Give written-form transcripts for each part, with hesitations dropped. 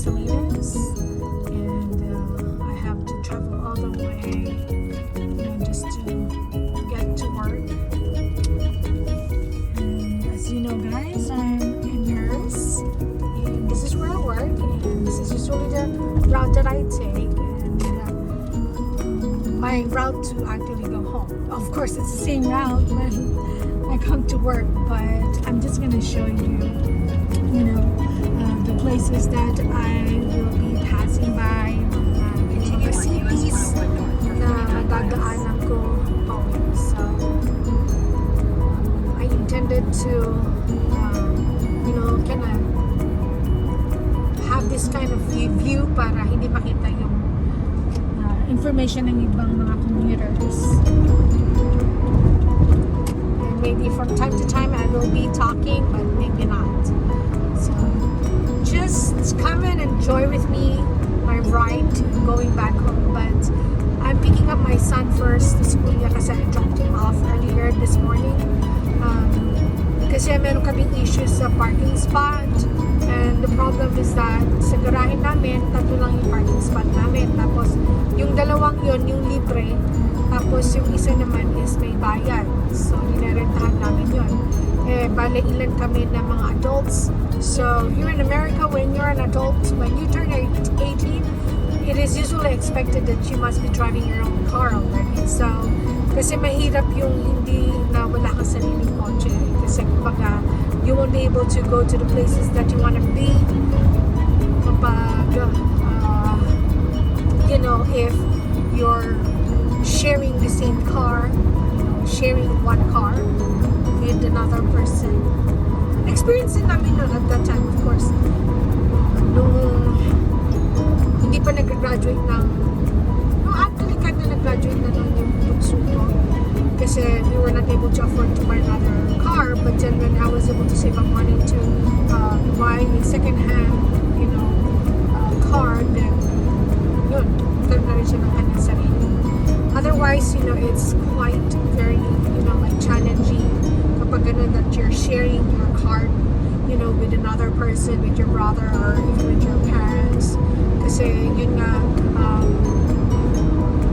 Salinas, and I have to travel all the way, just to get to work. And as you know, guys, I'm a nurse, and this is where I work, and this is usually the route that I take, and my route to actually go home. Of course, it's the same route when I come to work, but I'm just gonna show you, the places that I will be passing by, mga cities na dadaanan ko pauwi. So, I intended to, kind of have this kind of view para hindi makita yung information ng ibang mga commuters. And maybe from time to time I will be talking, but maybe not. So, just come and enjoy with me my ride to going back home. But I'm picking up my son first to school niya kasi I dropped him off earlier this morning. Kasi meron kaming issues sa parking spot, and the problem is that sa garahe namin, 3 lang yung parking spot namin. Tapos yung dalawang yon yung libre, tapos yung isa naman is may bayad. So ninerentahan namin yon. Bale ilan kami na mga adults. So here in America, when you're an adult, when you turn 18, it is usually expected that you must be driving your own car already. So kasi mahirap yung hindi na wala kang sariling kotse. Kasi kumbaga, you won't be able to go to the places that you want to be kapag, if you're sharing the same car, sharing one car with another person. Experience din namin nun at that time, of course. Nung hindi pa nag-graduate actually kahit na nag-graduate na nun yung bukso ko. Kasi we were not able to afford to buy another car, but then when I was able to save up money to buy a second-hand, car, then yun, nagkaroon na rin siya ng kanyang sarili. Otherwise, it's quite very, like challenging kapag ganun that you're sharing your car, with another person, with your brother, or even with your parents. Kasi yun nga,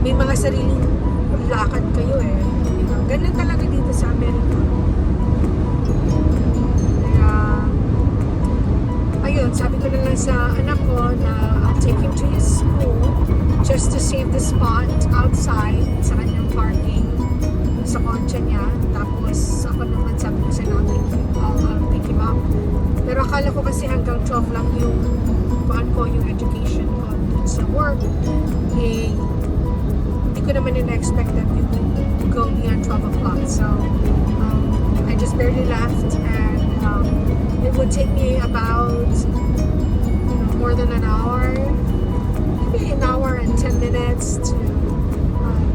may mga sariling lakad kayo ganun talaga dito sa Amerika. Kaya, ayun, sabi ko na lang sa anak ko na I'll take him to his school just to save the spot outside sa kanyang parking sa kotse niya. Tapos ako naman sabi ko sa I'll pick him up. Pero akala ko kasi hanggang 12 lang yung yung education ko sa work. Hindi ko naman in-expect that we would go beyond 12 o'clock. So, I just barely left, and it would take me about more than an hour, maybe an hour and 10 minutes to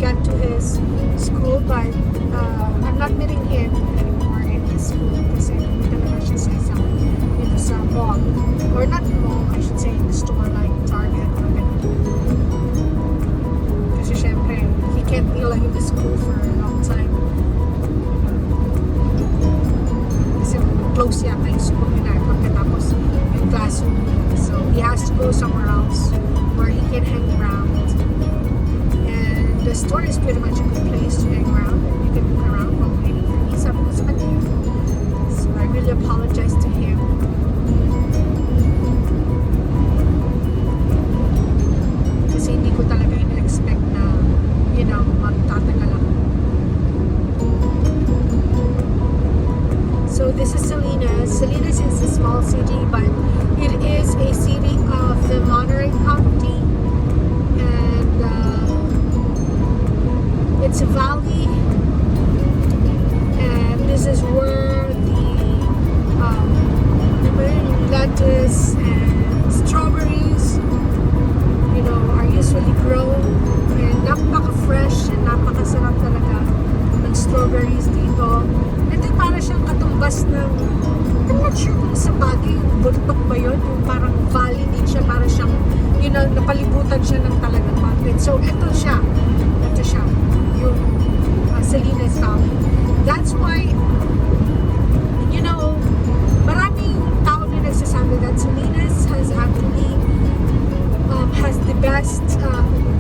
get to his school, but I'm not meeting him anymore in his school kasi dito naman siya sa isang sa mall, or not mall, I should say, in the store like Target or kasi syempre he can't be like in the school for a long time kasi close yata yung school niya pagkatapos yung classroom, so he has to go somewhere else where he can hang around. And the store is pretty much a good place to hang around, and you can look around while waiting for me. Sabi ko sa kanya, so I really apologize to him. Kasi hindi ko talaga in-expect na magtatagal ako. So this is Salinas. Salinas is a small city, but it is a city of the Monterey County, and it's a valley, and this is where the lettuce and strawberries are usually grown, and napaka-fresh and napakasarap talaga ng strawberries dito. Ito para siyang katumbas ng, I'm not sure kung sa bagay yung buntok ba yun, yung parang valley din siya, para siyang napalibutan siya ng talagang mountain. So ito siya yung Salinas Valley. That's why maraming tao na nagsasabi that Salinas has actually best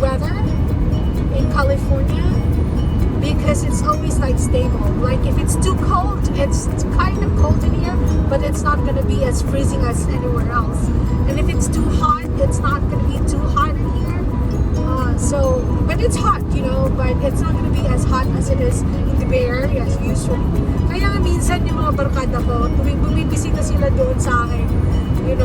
weather in California because it's always like stable. Like if it's too cold, it's kind of cold in here, but it's not going to be as freezing as anywhere else. And if it's too hot, it's not going to be too hot in here. But it's hot, but it's not going to be as hot as it is in the Bay Area as usually. Kaya nga minsan yung mga barkada ko, tuwing bumibisita sila doon sa akin,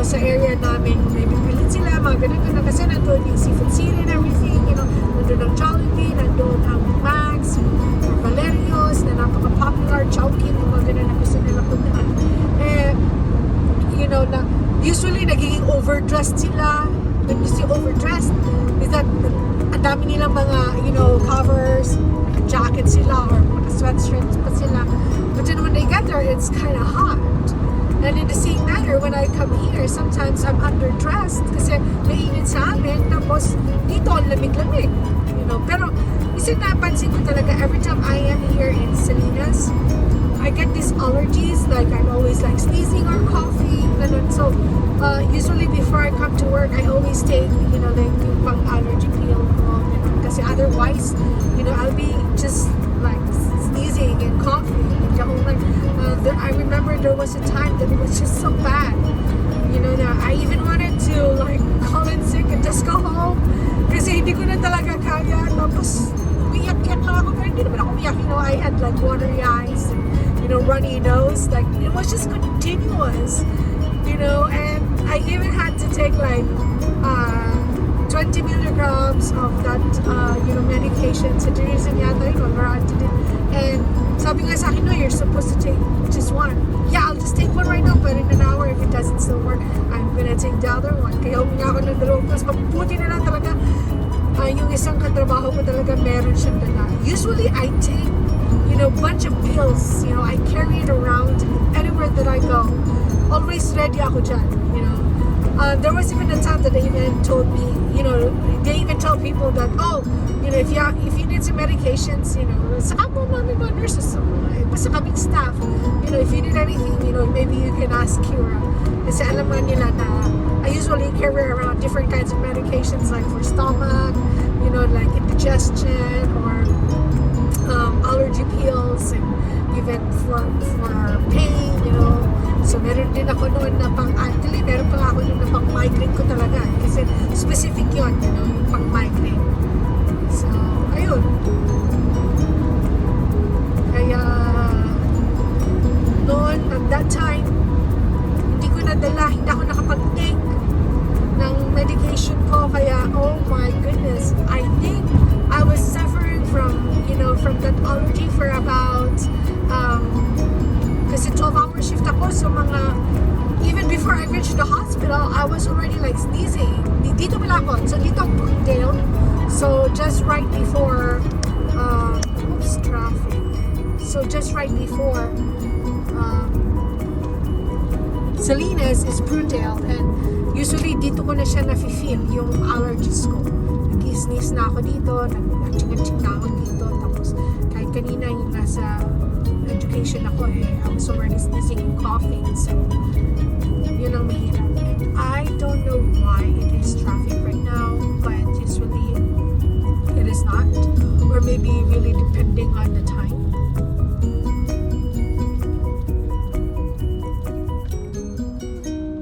sa area namin, kung may bibilin sila, mga ganun kasi nandun yung Seafood City and everything, nandun ang Jollibee, nandun ang Max, or Valerio's, na napaka-popular, Chowking, mga ganun na gusto nila puntaan. Na usually nagiging overdressed sila. When you see overdressed, is that ang dami nilang mga, covers, jackets sila, or mga sweatshirts pa sila. But then when they get there, it's kind of hot. And in the same manner, when I come here, sometimes I'm underdressed kasi mainit sa amin. Tapos, dito ang lamig-lamig. Pero, isa napansin ko talaga, every time I am here in Salinas, I get these allergies. Like, I'm always like sneezing or coughing. So, usually before I come to work, I always take, like yung pang allergy pill ko. Kasi otherwise, I'll be just like sneezing and coughing. I remember there was a time that it was just so bad. That I even wanted to like call in sick and just go home. Kasi hindi ko na talaga kaya. Tapos, umiyak-yak lang ako. Pero hindi naman ako umiyak. I had like watery eyes and, runny nose. Like, it was just continuous. And I even had to take like 20 milligrams of that, medication. So the reason yata, and sabi nga sa akin, no, you're supposed to take just one. Yeah, I'll just take one right now, but in an hour, if it doesn't still work, I'm gonna take the other one. Kaya huminga ako ng dalawang plus. Mabuti na lang talaga, yung isang katrabaho ko talaga meron siyang dala. Usually, I take, bunch of pills. I carry it around anywhere that I go. Always ready ako dyan, there was even a time that they even told me, they even tell people that, if you need some medications, saka mo namin mga nurses, basta kaming staff, if you need anything, maybe you can ask Kira. Kasi alam nga nila na I usually carry around different kinds of medications like for stomach, like indigestion or allergy pills and even for pain, So, meron din ako noon na actually, meron pala ako noon na pang-migraine ko talaga. Kasi specific yun, yung pang-migraine. So, ayun. Kaya, noon, at that time, hindi ko nadala, hindi ako nakapag-take ng medication ko. Kaya, oh my goodness, I think I was suffering from that allergy for about, kasi 12-hour shift ako, so even before I reached the hospital, I was already like sneezing. Dito pala ako, so dito ang Brookdale. So just right before, traffic. So just right before, Salinas is Brookdale, and usually dito ko na siya nafe-feel yung allergies ko. Nag-sneeze na ako dito, nag-ching-ching na ako dito, tapos kahit kanina yung nasa education ako I was already sneezing and coughing, so yun ang mahirap. And I don't know why it is traffic right now, but usually it is not, or maybe really depending on the time.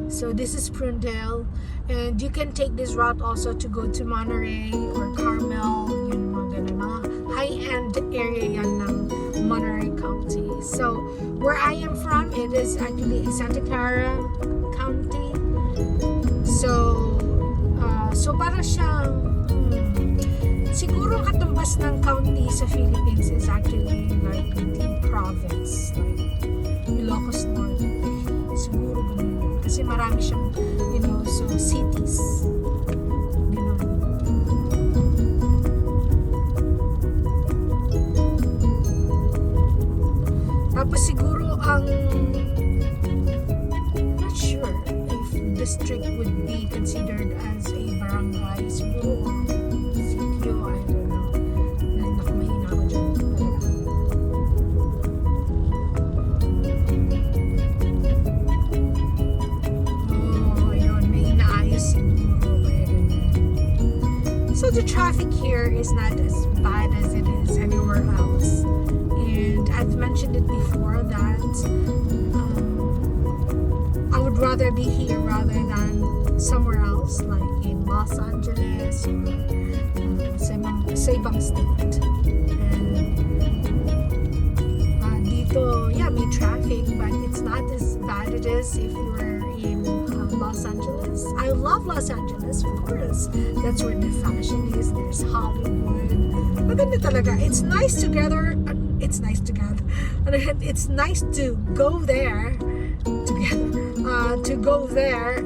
So this is Prundale, and you can take this route also to go to Monterey or Carmel, yun mga high-end area yan ng Monterey County. So, where I am from, it is actually Santa Clara County. So para siyang siguro katumbas ng county sa Philippines is actually like the province, like Ilocos Norte. Siguro ganun. Kasi marami siyang, so cities. Tapos siguro ang not sure if district would be considered as a barangay. Siguro sitio, I don't know. Naku, mahina ako dyan talaga. Ayun, may inaayos siguro. also the traffic here is not as bad as it is anywhere else. And I've mentioned it before that I would rather be here rather than somewhere else, like in Los Angeles or sa ibang state. And dito, yeah, may traffic, but it's not as bad it is if you're in Los Angeles. I love Los Angeles, of course. That's where the fashion is. There's Hollywood. Maganda talaga. It's nice together. It's nice together. It's nice to go there together. To go there,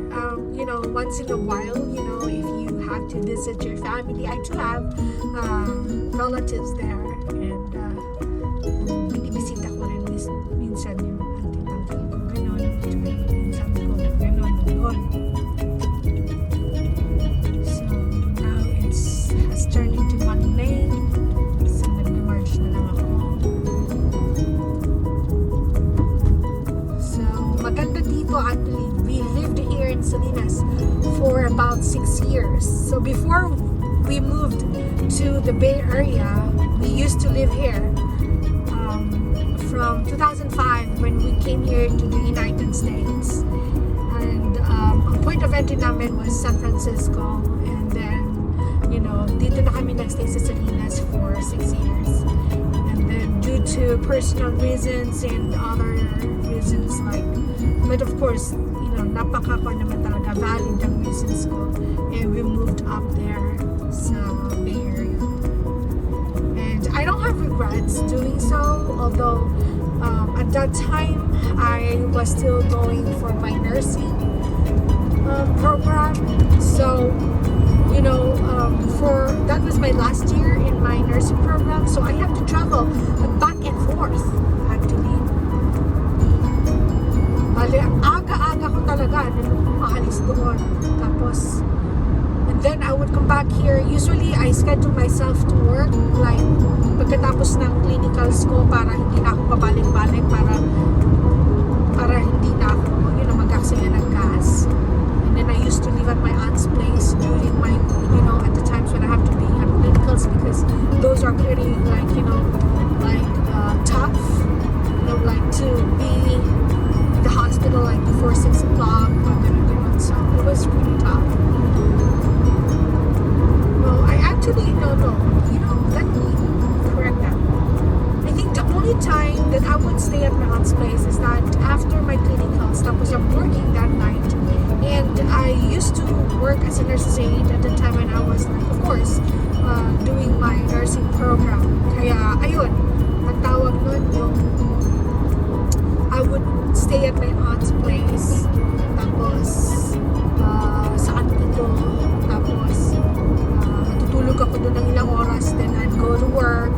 you know, once in a while, you know, if you have to visit your family. I do have relatives there, and binibisita ko rin minsan yung auntie-uncle ko, ganon, minsan ko, ganon, doon. So, now has turned into Monday, so nag-merge na lang ako. So, maganda dito actually. We lived here in Salinas for about 6 years. So before we moved to the Bay Area, we used to live here from 2005 when we came here to the United States. And ang point of entry namin was San Francisco. And then, you know, dito na kami nagstay sa Salinas for 6 years. And then due to personal reasons and other reasons like, but of course, napaka-ko naman talaga valid ang reasons ko, and we moved up there sa Bay Area. And I don't have regrets doing so, although at that time I was still going for my nursing program. So, you know, for that was my last year in my nursing program, so I have to travel back and forth actually. Aga-aga ko talaga maalis doon. Tapos, and then I would come back here. Usually, I schedule myself to work like pagkatapos ng clinicals ko para hindi na ako pabalik-balik, para hindi na ako, you know, mag-aksaya ng gas. And then I used to live at my aunt's place during my, you know, at the times when I have to be at clinicals, because those are pretty like, you know, like tough, you know, like to be the hospital like before 6 o'clock, so it was really tough. No, I actually no, you know, let me correct that. I think the only time that I would stay at my aunt's place is that after my clinicals, tapos I'm working that night, and I used to work as a nurse's aide at the time when I was like, of course, doing my nursing program. Kaya ayun, ang tawag nun yung I would stay at my aunt's place, tapos sa auntie ko, tapos tutulog ako doon ng ilang oras, then I'd go to work.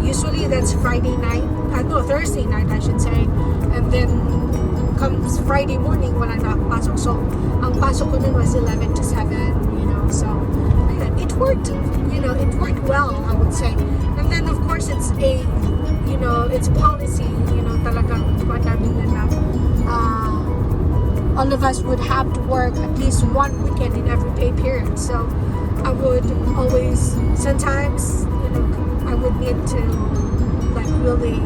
Usually that's Friday night, no, Thursday night I should say, and then comes Friday morning wala na akong pasok, so ang pasok ko nun was 11 to 7, you know, so ayun, it worked, you know, it worked well, I would say. And then of course it's a, you know, it's policy, you know, talagang all of us would have to work at least one weekend in every pay period. So I would always, sometimes, you know, I would need to like really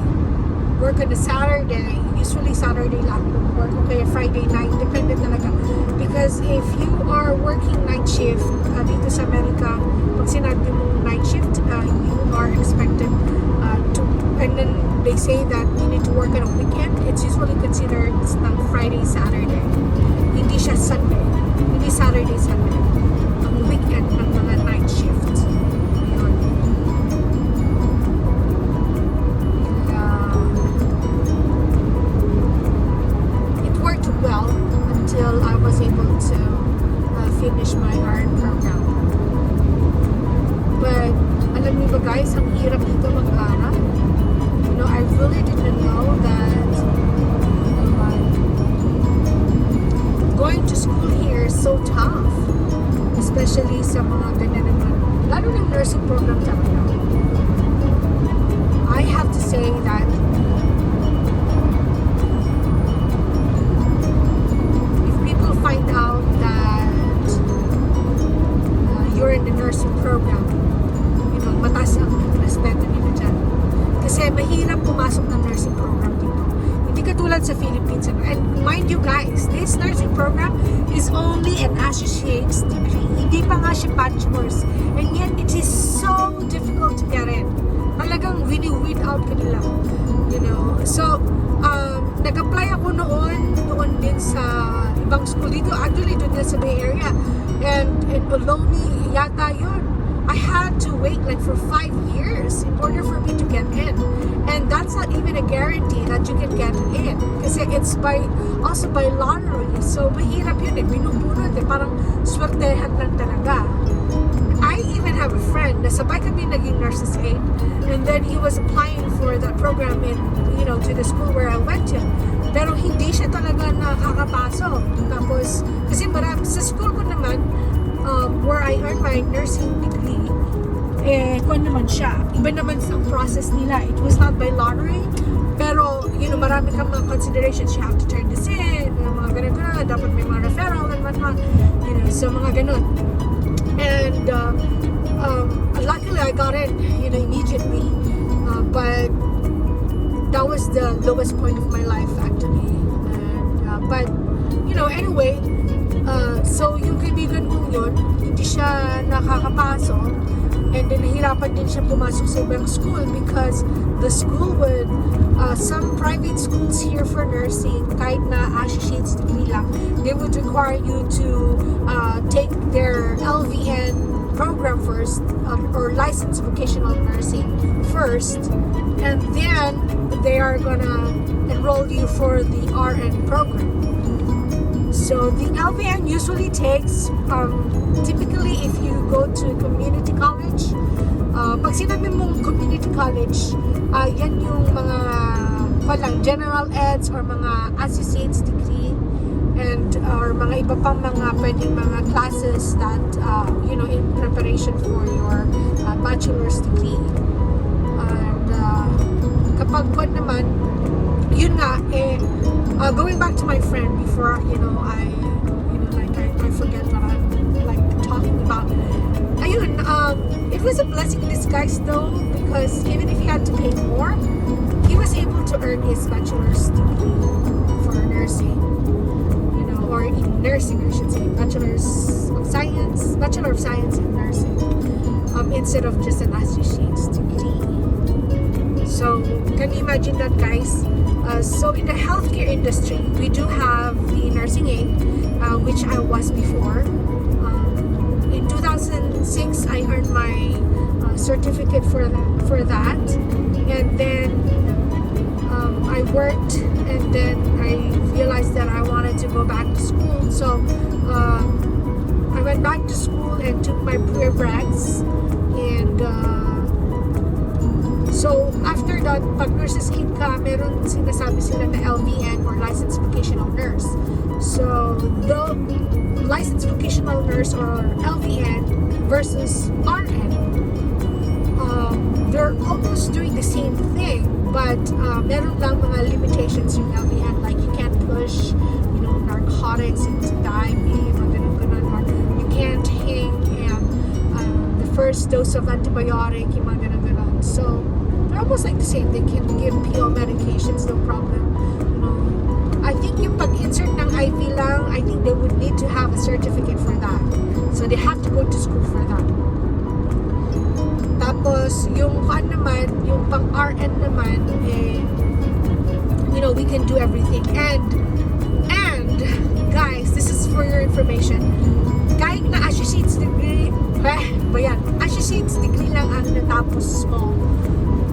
work on a Saturday. Usually Saturday lang work, okay, Friday night, depende talaga. Because if you are working night shift dito sa Amerika, pag sinabi mong night shift, you are expected to, and then they say that you need to work on a weekend. It's usually considered ng Friday, Saturday. Hindi siya Sunday. Hindi Saturday, Sunday. Ang weekend ng mga night shift. Ayun. It worked well until I was able to finish my RN program. But alam niyo ba guys, ang hirap dito mag-aral. You know, I really didn't know that going to school here is so tough. Especially sa mga ganyan naman. Lalo ng nursing program talaga. I have to say that if people find out that you're in statistics degree. Hindi pa nga siya bachelor's. And yet, it is so difficult to get in. Talagang wini-weed out ka nila. You know? So, nag-apply ako noon din sa ibang school dito. Actually, doon din sa Bay Area. And Ohlone, yata yun. I had to wait like for 5 years in order for me to get in. And that's not even a guarantee that you can get in. Kasi it's also by lottery. So, mahirap yun eh. Binubunod eh. Parang swertehan lang talaga. I even have a friend na sabay kami naging nurses aid. And then he was applying for that program in, to the school where I went to. Pero hindi siya talaga nakakapasok. Tapos, kasi sa school ko naman, where I earned my nursing degree, kung naman siya, iba naman ang process nila. It was not by lottery, pero, marami kang mga considerations. You have to turn this in, mga ganun, dapat may mga referral and whatnot, so mga ganun. And, luckily I got in, immediately, but that was the lowest point of my life, actually. And, but, anyway, so yung kaibigan kong yun, hindi siya nakakapasok, and then nahirapan din siya pumasok sa ibang school because the school would, some private schools here for nursing, kahit na associate's degree lang, they would require you to take their LVN program first, or licensed vocational nursing first, and then they are gonna enroll you for the RN program. So the LVN usually takes, typically if you go to community college, pag sinabi mong community college, yan yung mga general eds or mga associate's degree, and or mga iba pang mga pwedeng mga classes that, in preparation for your bachelor's degree. And kapag naman, yun nga, going back to my friend before, I forget what I'm talking about. Ayun, it was a blessing in disguise though, because even if he had to pay more, he was able to earn his bachelor's degree for nursing, or in nursing, I should say, Bachelor of Science in nursing, instead of just an associate's degree. So, can you imagine that, guys? So in the healthcare industry, we do have the nursing aid, which I was before. In 2006, I earned my certificate for that, and then I worked, and then I realized that I wanted to go back to school. So I went back to school and took my pre-regs, and so, after that, pag nurses aid ka, meron sinasabi sila na LVN or licensed vocational nurse. So, the licensed vocational nurse or LVN versus RN, they're almost doing the same thing, but meron lang mga limitations yung LVN, like you can't push, narcotics into diving, or ganun, or you can't hang and the first dose of antibiotic, yung mga ganun. So, they're almost like the same. They can give PO medications, no problem. I think yung pag-insert ng IV lang, I think they would need to have a certificate for that. So they have to go to school for that. Tapos, yung pang RN naman, we can do everything. And guys, this is for your information. Kahit na associate's degree, associate's degree lang ang natapos mo.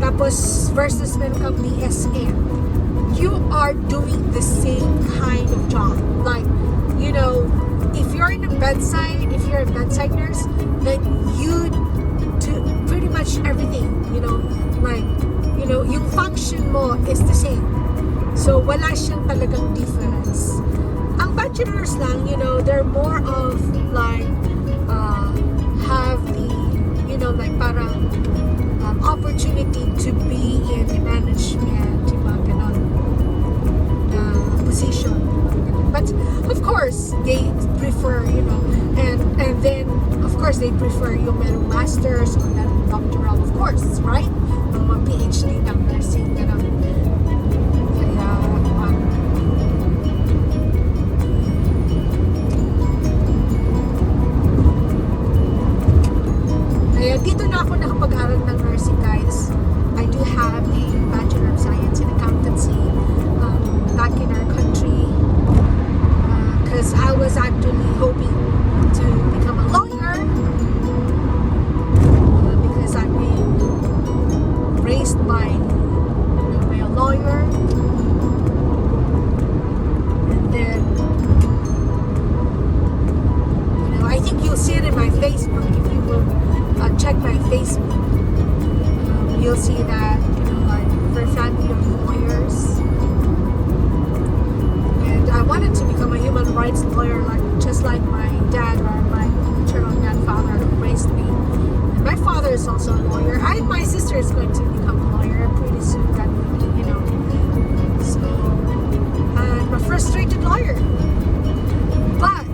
Tapos versus meron kang BSN, you are doing the same kind of job. Like, if you're in a bedside, if you're a bedside nurse, then you do pretty much everything. Yung function mo is the same. So wala siyang talagang difference. Ang bachelors lang, they're more of like have the parang opportunity to be in the management, position. But of course, they prefer, and then of course they prefer yung merong masters or merong doctoral, of course, right? Mga PhD ng nursing, gano'n. Kaya, dito na ako nakapag-aral ng nursing, guys. I do have a Bachelor of Science in Accountancy back in our country because I was actually hoping to become a lawyer because I'm being raised by a lawyer, and then I think you'll see it in my Facebook. If you will check my Facebook, you'll see that like we're a family of lawyers, and I wanted to become a human rights lawyer, just like my dad or my maternal grandfather who raised me. And my father is also a lawyer. My sister is going to become a lawyer pretty soon. God willing, So I'm a frustrated lawyer, but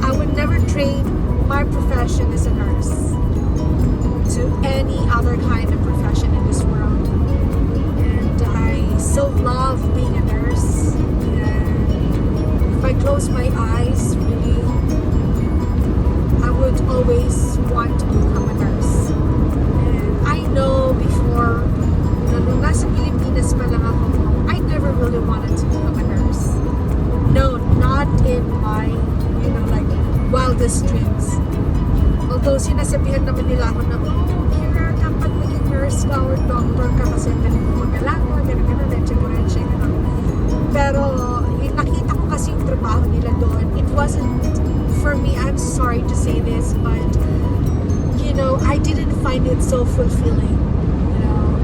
I would never trade my profession as a nurse to any other kind of profession in this world. And I so love being a nurse. And if I close my eyes, really, I would always want to become a nurse. And I know before, nung nasa Pilipinas pa lang ako, I never really wanted to become a nurse. No, not in my, wildest dreams. Although sinasabihan naman nila ako na, Kira, dapat maging nurse ka or doctor ka kasi galing mo mag-alaga, gano'n, etc. Pero nakita ko kasi yung trabaho nila doon. It wasn't, for me, I'm sorry to say this, but I didn't find it so fulfilling.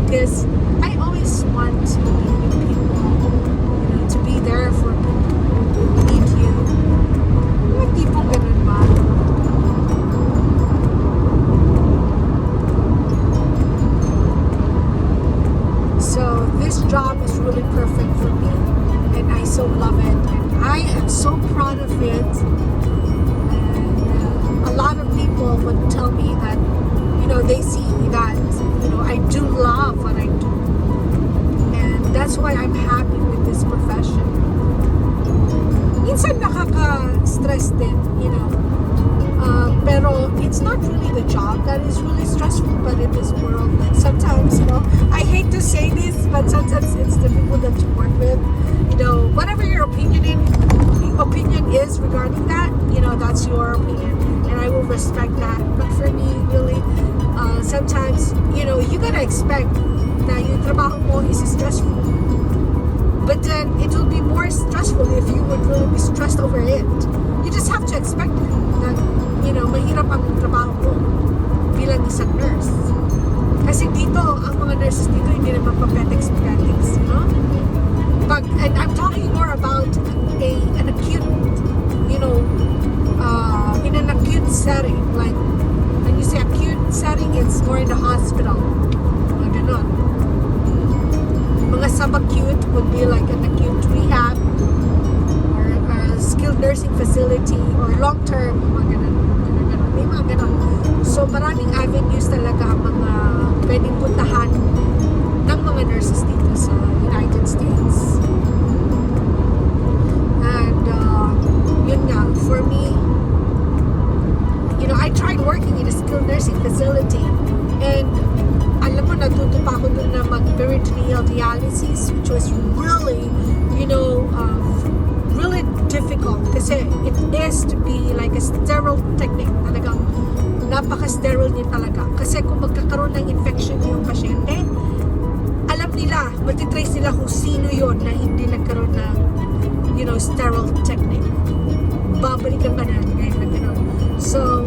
Because I always want to be with people, to be there for people who need you. Mga tipong ganun ba? So this job is really perfect for me, and I so love it, and I am so proud of it. And a lot of people would tell me that they see that I do love what I do, and that's why I'm happy with this profession. Minsan nakaka-stress din, pero it's not really the job that is really stressful, but in this world, sometimes, I hate to say this, but sometimes it's the people that you work with, whatever your opinion is regarding that, that's your opinion, and I will respect that. But for me, really, sometimes, you gotta expect that yung trabaho mo is stressful. But then, it will be more stressful if you would really be stressed over it. You just have to expect it, that, mahirap ang trabaho mo bilang isang nurse. Kasi dito, ang mga nurses dito, hindi naman papetics, and I'm talking more about an acute, in an acute setting. Like, when you say acute setting, it's more in the hospital. Mga ganon. Mga subacute would be like an acute rehab or a skilled nursing facility or long-term, mga ganon. May mga ganon. So, maraming avenues talaga ang mga pwedeng puntahan ng mga nurses dito sa United States. And, yun nga, for me, I tried working in a skilled nursing facility, and alam mo, natuto pa ako dun na mag-peritoneal dialysis, which was really, really difficult kasi it is to be like a sterile technique. Talagang napaka-sterile niya talaga. Kasi kung magkakaroon ng infection yung pasyente, alam nila, matitrace nila kung sino yon na hindi nagkaroon ng, sterile technique. Babalikan ka na, ngayon na gano'n. So,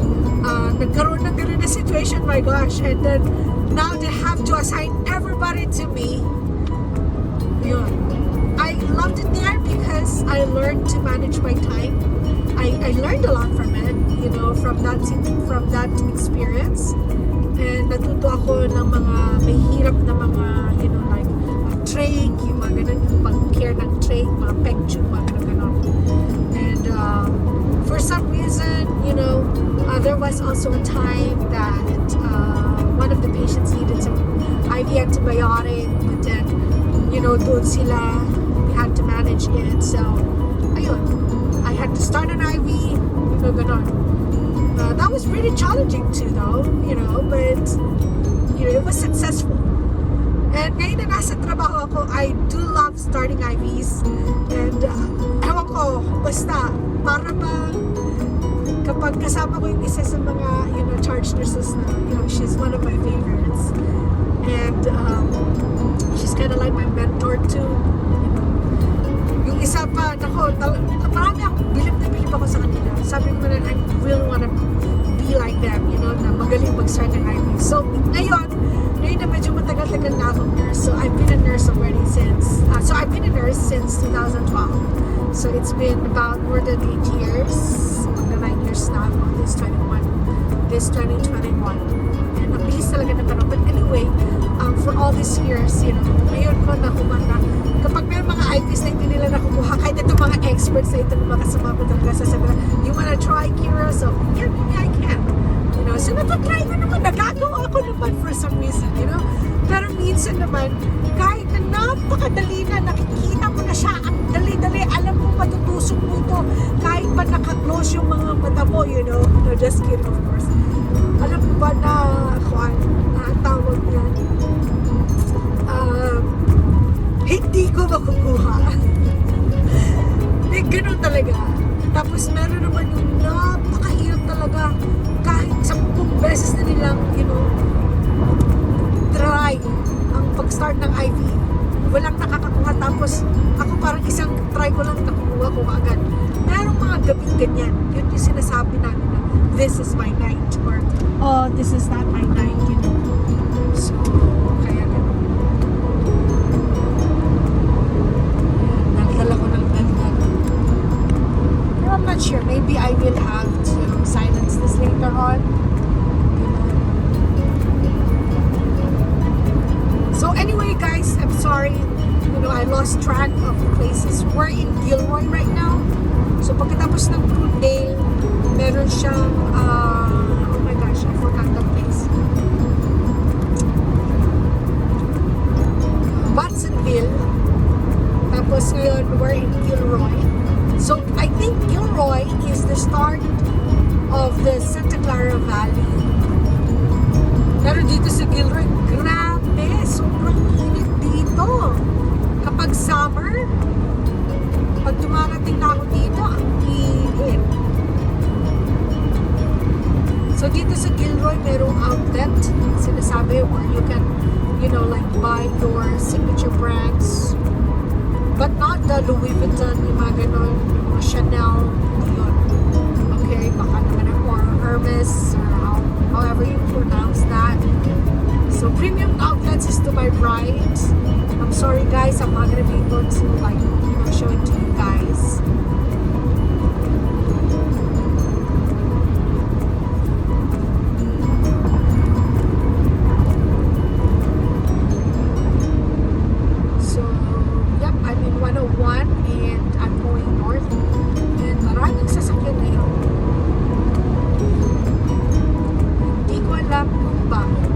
nagkaroon ng gano'n na situation, my gosh, and then now they have to assign everybody to me. Yun. I loved it there because I learned to manage my time. I learned a lot from it, from that experience. And natuto ako ng mga mahirap na mga, like trach, yung mga ganun, yung pag-care ng trach, mga peg tube, mga ganun. And for some reason, there was also a time that one of the patients needed some IV antibiotic, but then, doon sila, we had to manage it. So, ayun, I had to start an IV, ganun. That that was pretty challenging too, though, but it was successful. And ngayon na nasa trabaho ako, I do love starting IVs. And ewan ko, basta para ba kapag kasama ko yung isa sa mga charge nurses na she's one of my favorites. And she's kind of like my mentor too. Yung isa pa, marami ako, bilib na bilib ako sa kanila. Sabi ko na, I really wanna be like them, na magaling mag-start ng IV. So, ngayon na medyo matagal-tagal na akong nurse. So, I've been a nurse already since, I've been a nurse since 2012. So, it's been about more than 8 years. Magna 9 years na ako. This 2021. And ang bilis talaga na panahon. But anyway, for all these years, ngayon ko nakuha na, kapag may mga IVs na hindi nila nakukuha, kahit itong mga experts na ito ng mga kasama ko talaga sasabi na, you wanna try, Kira? So, yeah, maybe I can. So natatry ko naman, nagagawa ko naman for some reason, Pero minsan naman, kahit na napakadali na, nakikita mo na siya, ang dali-dali, alam mo matutusok mo ito, kahit pa naka-close yung mga mata mo, No, just kidding, of course. Alam mo ba na, tawag yan, hindi ko makukuha. Ganun talaga. Tapos meron naman yung napakahirap talaga, kahit 10 beses na nilang, try ang pag-start ng IV. Walang nakakakuha. Tapos ako parang isang try ko lang nakukuha ko agad. Merong mga gabing ganyan. Yun yung sinasabi namin na this is my night or oh, this is not my night, So, kaya ganun. Nagdala ko ng ganyan. Pero I'm not sure. Maybe I will have to silence this later on. So anyway, guys, I'm sorry. I lost track of the places. We're in Gilroy right now. So pagkatapos ng Fruitdale, meron siyang, oh my gosh, I forgot the place. Watsonville. Tapos ngayon, we're in Gilroy. So I think Gilroy is the start of the Santa Clara Valley. Pero dito sa Gilroy, grabe, sobrang init dito. Kapag summer, pag dumarating na ako dito, ang init. So dito sa Gilroy, merong outlet, sinasabi, where you can, like buy your signature brands. But not the Louis Vuitton, yung mga ganon, yung mga Chanel, yun. Okay, baka naman or Hermes, or however you pronounce that. So premium outlets is to my right. I'm sorry guys, I'm not gonna be able to show it to you guys. So, yep, I'm in 101 and I'm going north. And maraming sasakyan ngayon. Hindi ko alam kung bakit.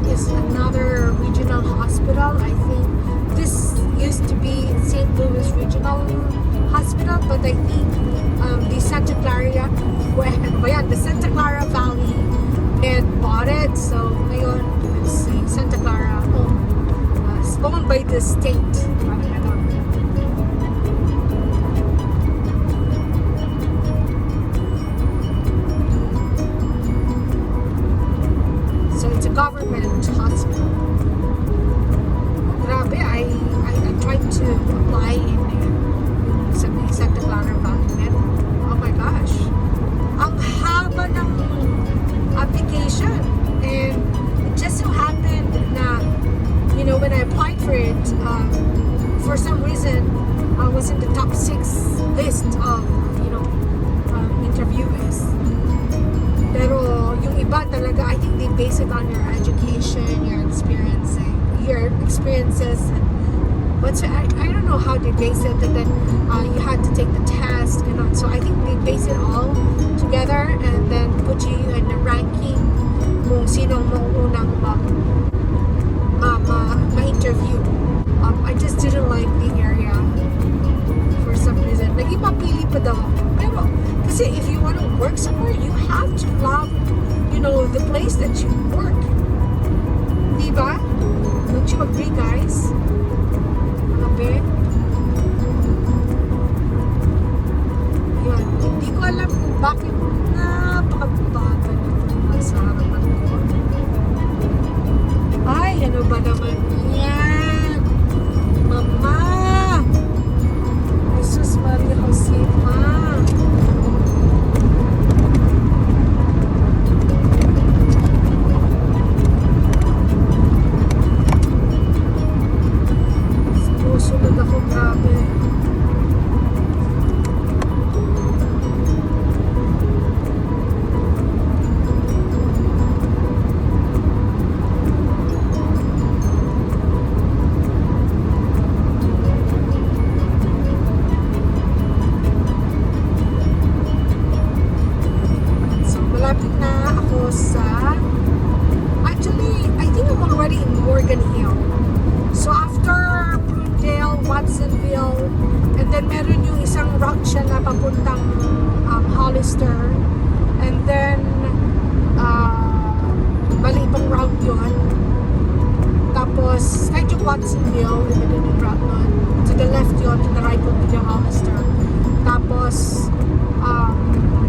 Is another regional hospital. I think this used to be St. Louis Regional Hospital, but I think the Santa Clara, the Santa Clara Valley had bought it. So ngayon, let's see, Santa Clara owned by the state. So it's a government hospital. Grabe, I tried to apply in Santa Clara Valley. Oh my gosh. Ang haba ng application. And it just so happened na, when I applied for it, for some reason, I was in the top 6 list of, interviewers. Pero yung iba talaga, I think they base it on your education, your experiences. experiences. And I don't know how they base it, and then you had to take the test, so I think they base it all together and then put you in the ranking kung sino mong unang ma-interview. I just didn't like the area for some reason. Naging mapili pa daw ako. Pero kasi if you want to work somewhere, you have to love the place that you work, diba? Don't you agree, guys? Yun. Hindi ko alam kung bakit napakabagal ito sa harapan ko. Ay, ano ba naman yan? Mama! Jesus Maria Josefa! Sunod ako, grabe. So, malapit na ako sa... Actually, I think I'm already in Morgan Hill. So, after Watsonville, and then meron yung isang route siya na papuntang Hollister, and then mali pang route yun, tapos kahit yung Watsonville, iba din yung route nun, to the left yun, to the right yun yung Hollister, tapos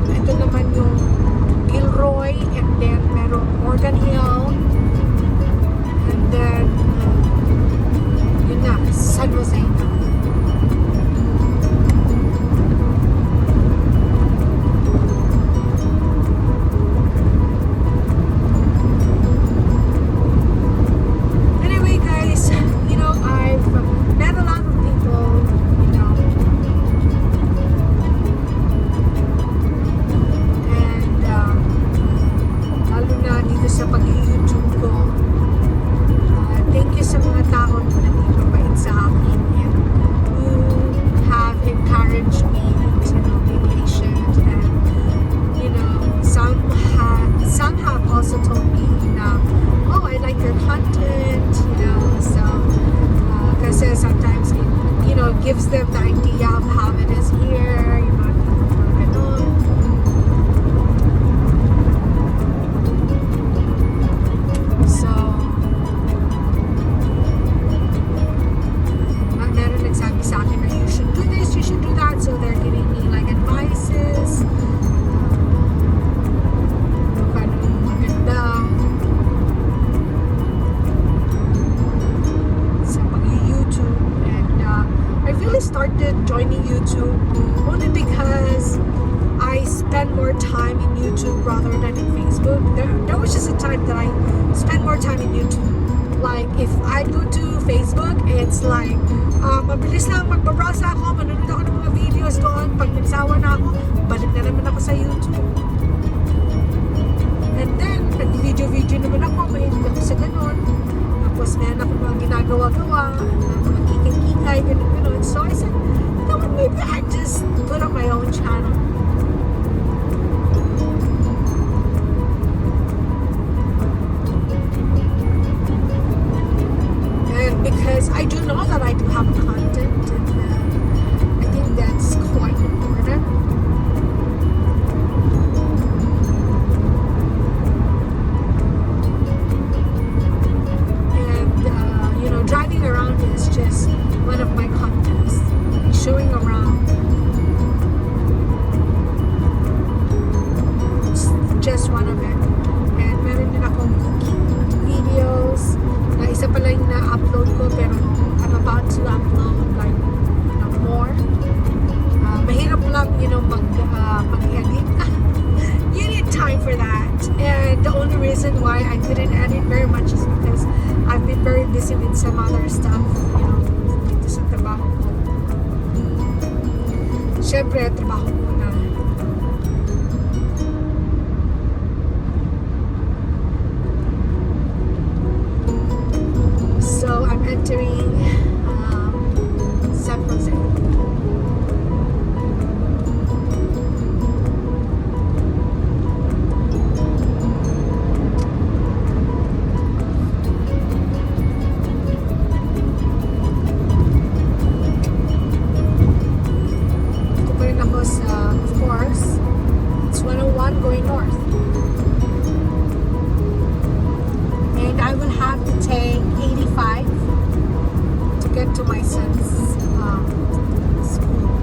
ito naman yung Gilroy, and then meron Morgan Hill, and then yun na, San Jose. Anyway, guys, I've met a lot of people, and lalo na dito sa pag-YouTube ko. Thank you sa mga tao na nandito sa akin and who have encouraged me to be patient, and some have also told me oh, I like your content, so kasi sometimes it gives them the idea of how it is here, ganun. So nagsabi sa akin na you should do this, you should do that, so they're giving me like advices, paano maganda sa pag-YouTube, and I really started joining YouTube only because I spend more time in YouTube rather than in Facebook. There was just a time that I spent more time in YouTube. Like, if I go to Facebook, it's like, mabilis lang, magbabrowse ako, manonood ako ng mga videos doon. Pag nagsawa na ako, balik na naman ako sa YouTube. And then, nag-video naman ako, mahilig ako sa ganun. Tapos, meron ako mga ginagawa-gawa, mga kikay-kikay, ganun. So, I said, maybe I just put up my own channel. Because I do know that I do have content, and I think that's quite important. And driving around is just one of my contents. Showing around, just one of it. And meron din akong cooking videos. Isa pala yung na-upload ko, pero I'm about to upload like more. Mahirap lang mag-edit. You need time for that, and the only reason why I couldn't edit very much is because I've been very busy with some other stuff, dito sa trabaho ko. Syempre, trabaho ko na. So I'm to my son's school.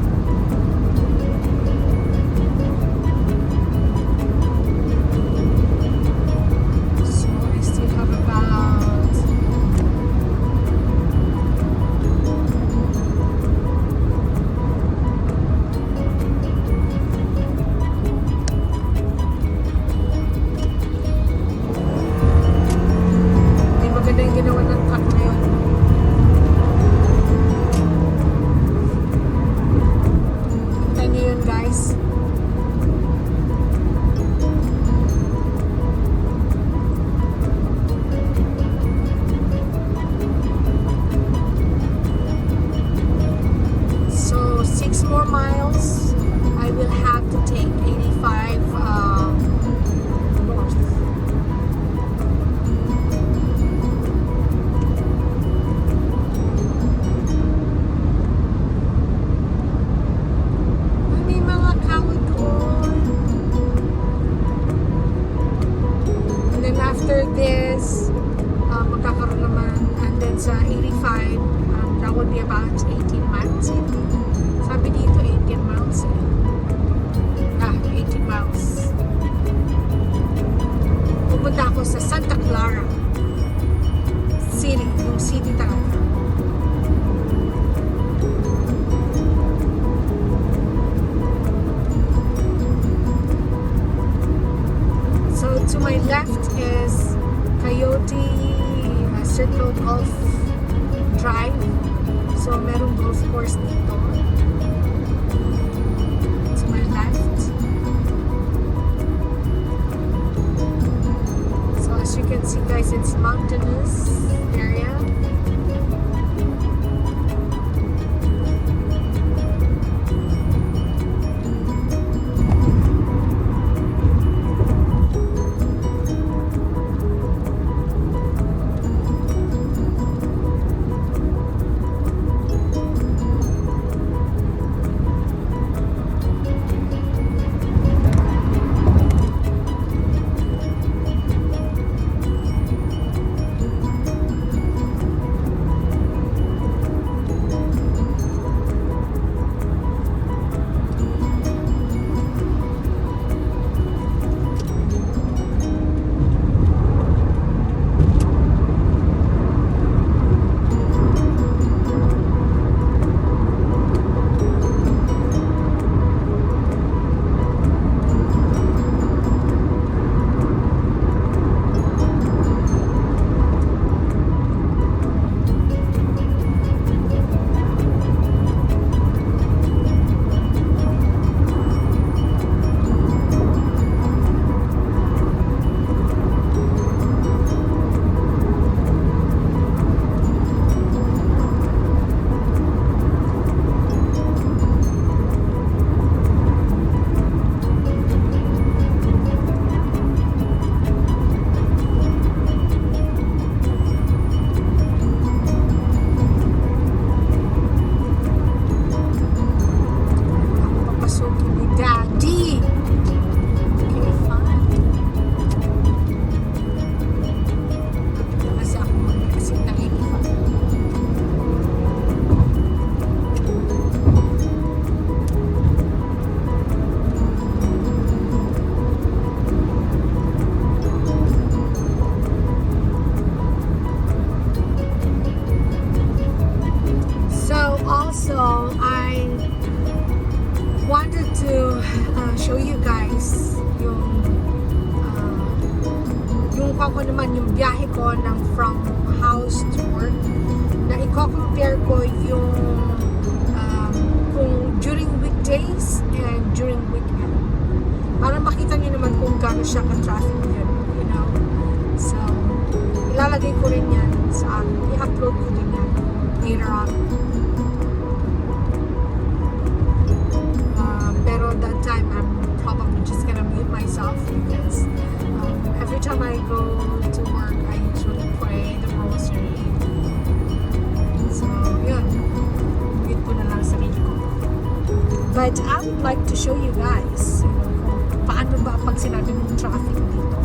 So I still have about may maganda yung ginawa ng truck na yun. Kita niyo yun, guys. So 6 more miles. I will have to take 85 north. May mga kahoy doon. And then after this, magkakaroon naman. And then sa 85, that would be about 18 miles. Sabi dito, 18 miles. 18 miles. Pupunta ako sa Santa Clara City. Yung city talaga. So to my left is Coyote Circle Golf Drive. So merong golf course dito. To my left. So as you can see, guys, it's mountainous area. show you guys yung ko naman yung biyahe ko ng from house to work, na i-compare ko yung kung during weekdays and during weekend, para makita nyo naman kung gaano siya ka-traffic din, you know. So ilalagay ko rin yan sa i-upload ko din yan later on. Pero that time I'm probably just gonna mute myself because every time I go to work I usually pray the rosary. So yun, mute ko na lang sarili ko. But I would like to show you guys, you know, kung paano ba pag sinabi mong traffic dito.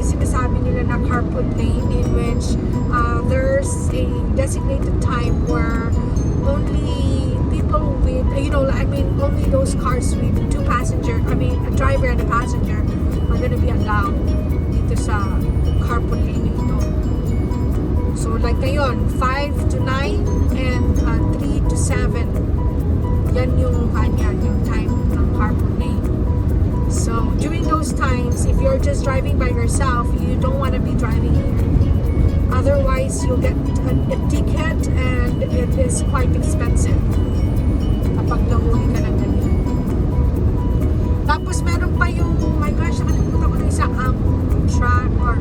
sinasabi nila na carpool lane in which there's a designated time where only people with, only those cars with two passengers, a driver and a passenger are gonna be allowed dito sa carpool lane ito. So like ngayon, 5 to 9 and 3 to 7. Yan yung time ng carpool lane. So during those times, if you're just driving by yourself, you don't want to be driving here. Otherwise, you'll get a ticket and it is quite expensive kapag nahuli ka ng ganyan. Tapos meron pa yung, oh my gosh, nakalimutan ko na isa, track or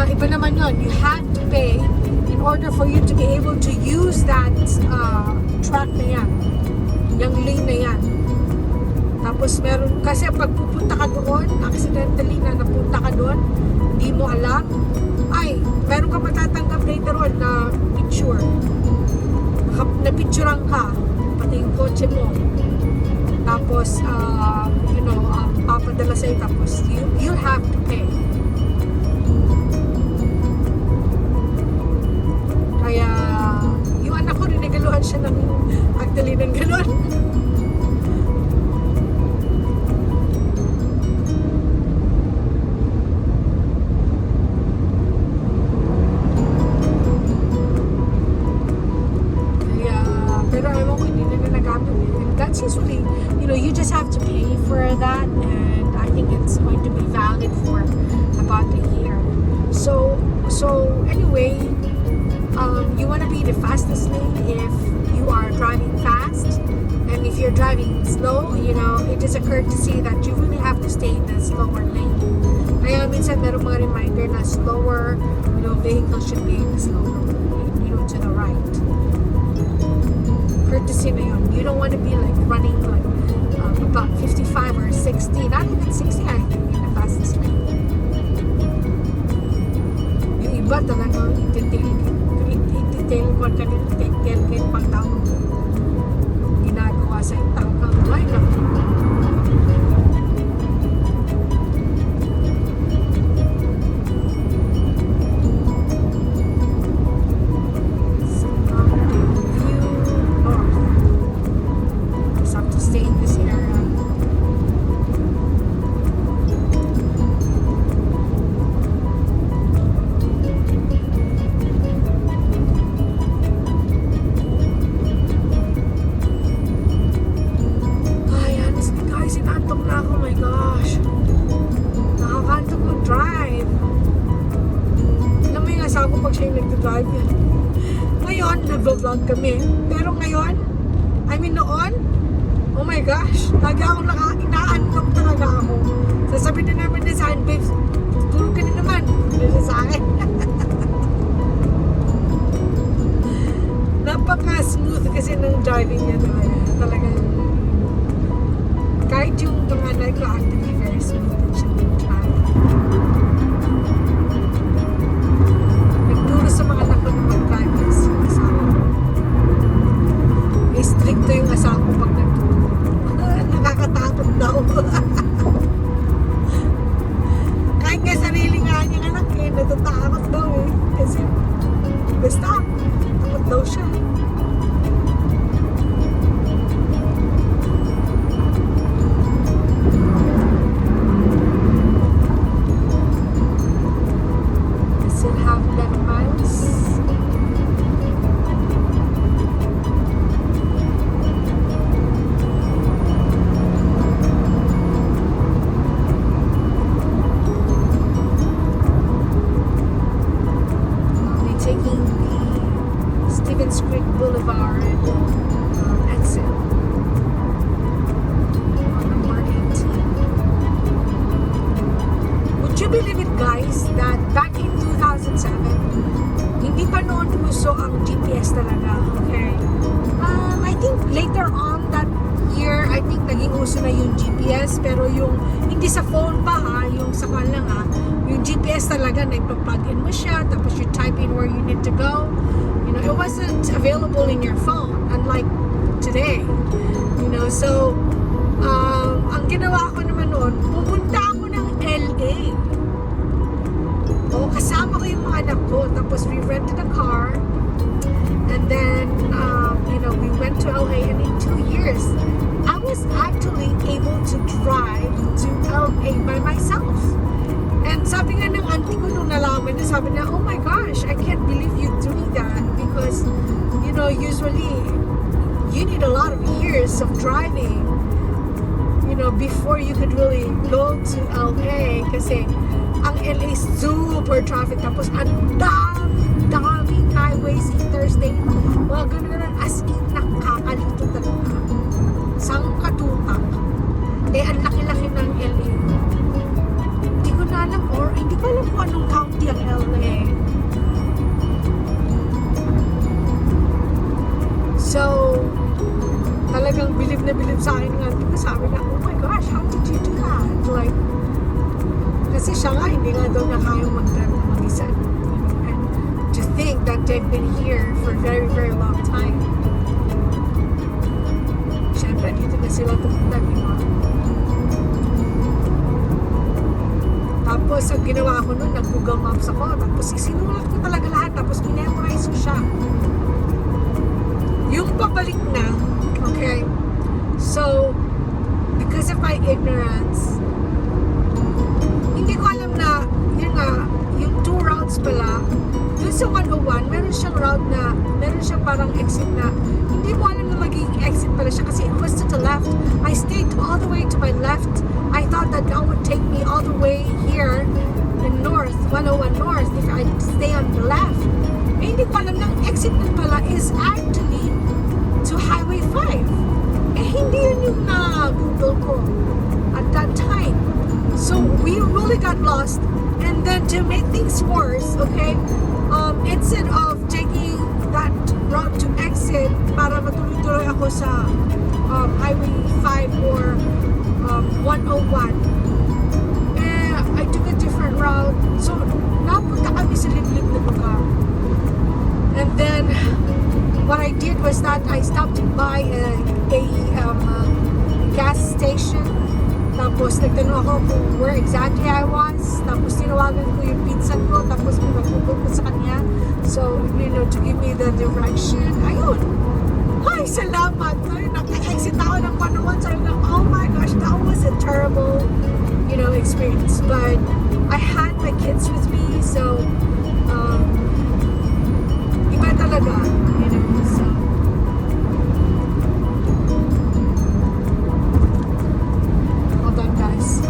iba naman yun. You have to pay in order for you to be able to use that track na yan. Yung lane na yan. Tapos meron, kasi pag pupunta ka doon, accidentally na napunta ka doon, hindi mo alam, ay, meron ka matatanggap later on na picture. Napicturean ka, pati yung kotse mo. Tapos, papadala sa'yo, tapos you have to pay. Kaya, yung anak ko, rinigaluhan siya ng actually ng gano'n. That's usually, you just have to pay for that, and I think it's going to be valid for about a year. So anyway, you want to be the fastest lane if you are driving fast, and if you're driving slow, it is a courtesy that you really have to stay in the slower lane. Kaya minsan meron mga reminder na slower, vehicle should be in the slower lane, to the right. Courtesy na yun. You don't want to be like running like about 55 or 60, not even 60, I think, in the fastest lane. Yung iba talagang ititil ko kanil pang tao ginagawa sa itangkang line up. Ngayon, nag-vlog kami. Pero ngayon, noon, oh my gosh, lagi ako inaantok talaga ako. Sasabihin na naman na sa akin, babes, tulog ka na naman. Ano sa akin? Napaka-smooth kasi ng driving niya talaga. Kahit yung panganay ko, actually very smooth din siya ng drive. Nagturo sa mga anak ko na mag-drive kasi asawa ko. May stricto yung asawa ko pag nagturo. Nakakatakot daw. Kahit nga sarili nga niyang anak natatakot daw kasi basta takot daw siya. Boulevard exit on number 18. Would you believe it, guys, that back in 2007, hindi pa noon uso ang GPS talaga, okay? I think later on that year, I think naging uso na yung GPS, pero yung hindi sa phone pa yung sa kwan lang yung GPS talaga na ipa-plug in mo siya, tapos you type in where you need to go. It wasn't available in your phone, unlike today. So, ang ginawa ko naman noon, pumunta ako ng LA. Tapos we rented a car. And then, we went to LA. And in 2 years, I was actually able to drive to LA by myself. And sabi nga ng auntie ko nung nalaman niya, sabi niya, oh my gosh, I can't believe you doing that. Because, usually, you need a lot of years of driving, before you could really go to LA. Kasi, ang LA is super traffic. Tapos, ang daming highways, interstate. Mga ganun, as in, nakakalito talaga. Sangkatutak. Ang laki-laki ng LA. Hindi ko na alam, or hindi ko alam kung anong county ang LA. So, talagang bilib na bilib sa akin ng auntie ko. Sabi na, oh my gosh, how did you do that? Like, kasi siya nga, hindi nga daw na kayang mag-drive na mag-isa. And to think that they've been here for a very, very long time. Siyempre, dito na sila tumunta, diba? Tapos, ang ginawa ko nun, nag-Google Maps ako. Tapos, isinulat ko talaga lahat. Tapos, minemorize ko siya. Yung pabalik na, okay? So, because of my ignorance, hindi ko alam na, yung 2 routes pala, dun sa 101, meron siyang parang exit na, hindi mo alam na magiging exit pala siya kasi it was to the left. I stayed all the way to my left. I thought that would take me all the way here in north, 101 north, if I stay on the left. Hindi ko alam na exit na pala is actually to Highway 5. Hindi yun yung na-Google ko at that time. So, we really got lost. And then, to make things worse, okay, instead of taking that route to exit para matuloy-tuloy ako sa Highway 5 or 101, I took a different route. So, napunta kami sa liblib na lugar. And then, what I did was that I stopped by a gas station. Tapos nagtanong ako kung where exactly I was. Tapos tinawagan ko yung pinsan ko. Tapos pinag-google ko sa kanya. So, to give me the direction. Ayun. Ay, salamat. Naka-exit ako ng 101. So, oh my gosh, that was a terrible, experience. But I had my kids with me. So, iba talaga. So, hold on, guys.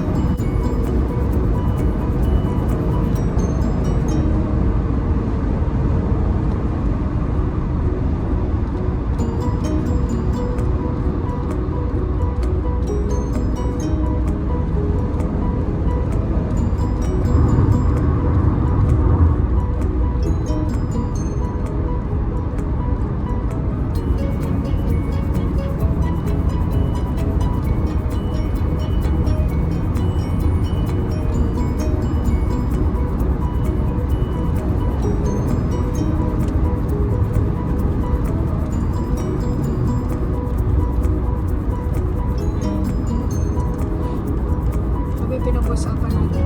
Pinag-usapan natin.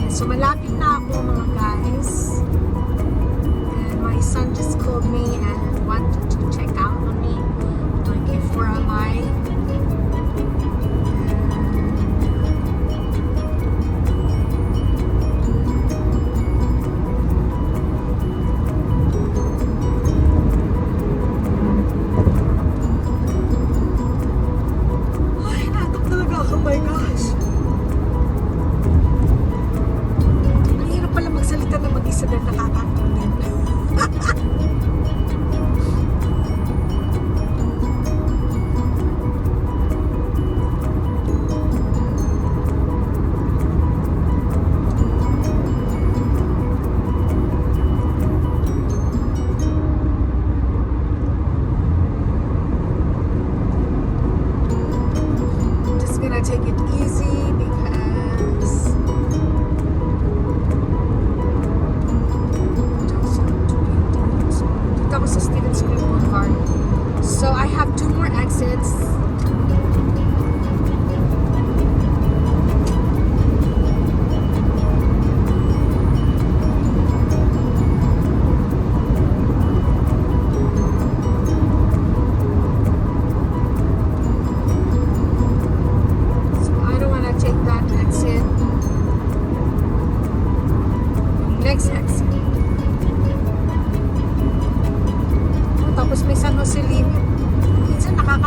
So, malapit na ako mga guys. And my son just called me and wanted to check out on me. Like, if where am I? Take it easy because that was a Stevens Green Boulevard. So I have 2 more exits.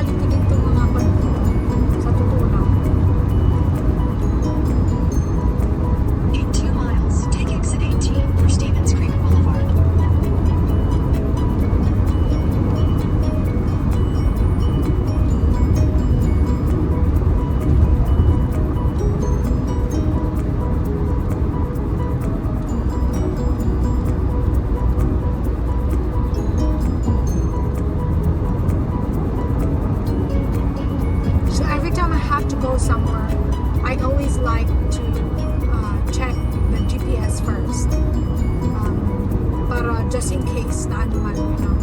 ganito din itong mga panito. Sa totoo lang. In 2 miles, take exit 18 for Stevens Creek Boulevard. So every time I have to go somewhere, I always like to check the GPS first. Para just in case na ano man, you know.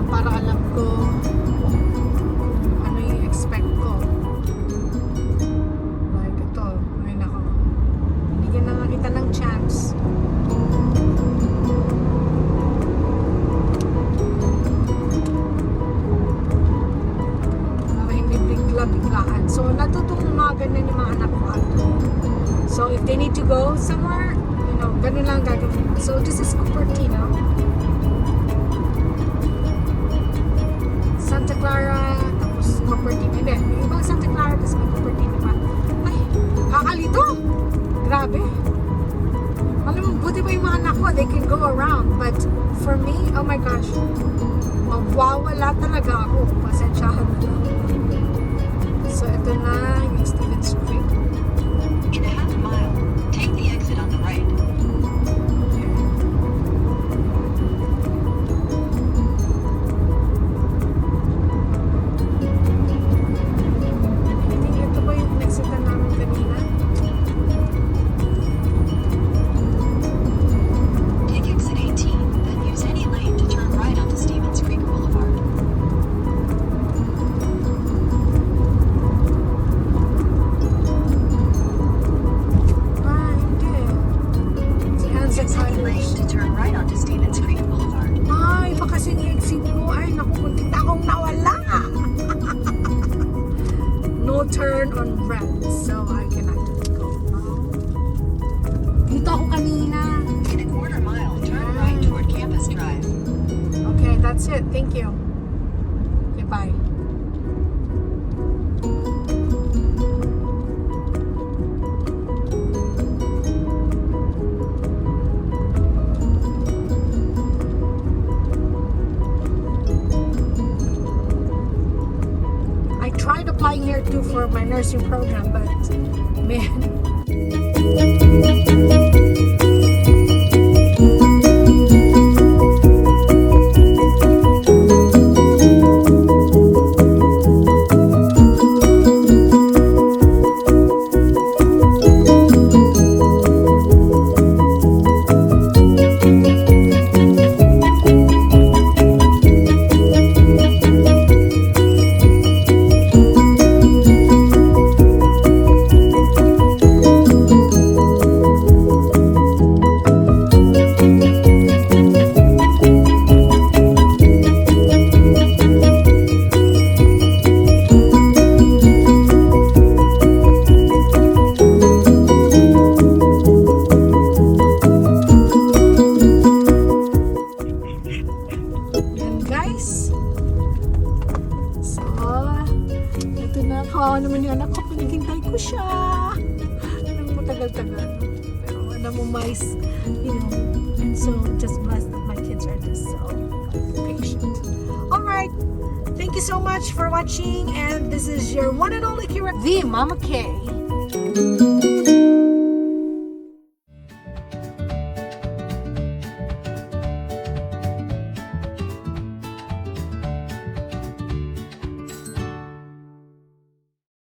Para alam ko kung ano yung expect ko. Like ito, ay nako. Bigyan na nga kita ng chance. Para hindi bigla-biglaan. So natutong mga ganun yung mga anak ko ato. So if they need to go somewhere, you know, ganun lang gagawin. So this is Cupertino. Santa Clara, tapos Cupertino. Hindi, may ibang Santa Clara, tapos may Cupertino pa. Ay, kakalito! Grabe. Alam mo, buti pa yung mga anak ko, they can go around. But for me, oh my gosh, mawawala talaga ako. Pasensyahan na lang. So ito na yung Stevens Creek. In a half mile, take the exit on the right. I think ito ba yung naksitan namin kanina? Take exit 18, then use any lane to turn right onto Stevens Creek Boulevard. Ah, hindi. Si Hansa Use any lane College. to turn right onto Stevens Creek Boulevard. Ay, baka kasi yung exit ko. Ay, naku, kunti na akong nawala. No turn on red. So, I cannot go now. Dito ako kanina. In a quarter mile, turn right toward Campus Drive. Okay, that's it. Thank you. Okay, bye. I tried applying here too for my nursing program, but man. Yan guys. So, ito na. Kawawa naman yung anak ko. Pinaghintay ko siya. Nang matagal-tagal. Pero alam mo, mais, you know, I'm so just blessed that my kids are just so patient. Alright. Thank you so much for watching. And this is your one and only Kira, the Mama K.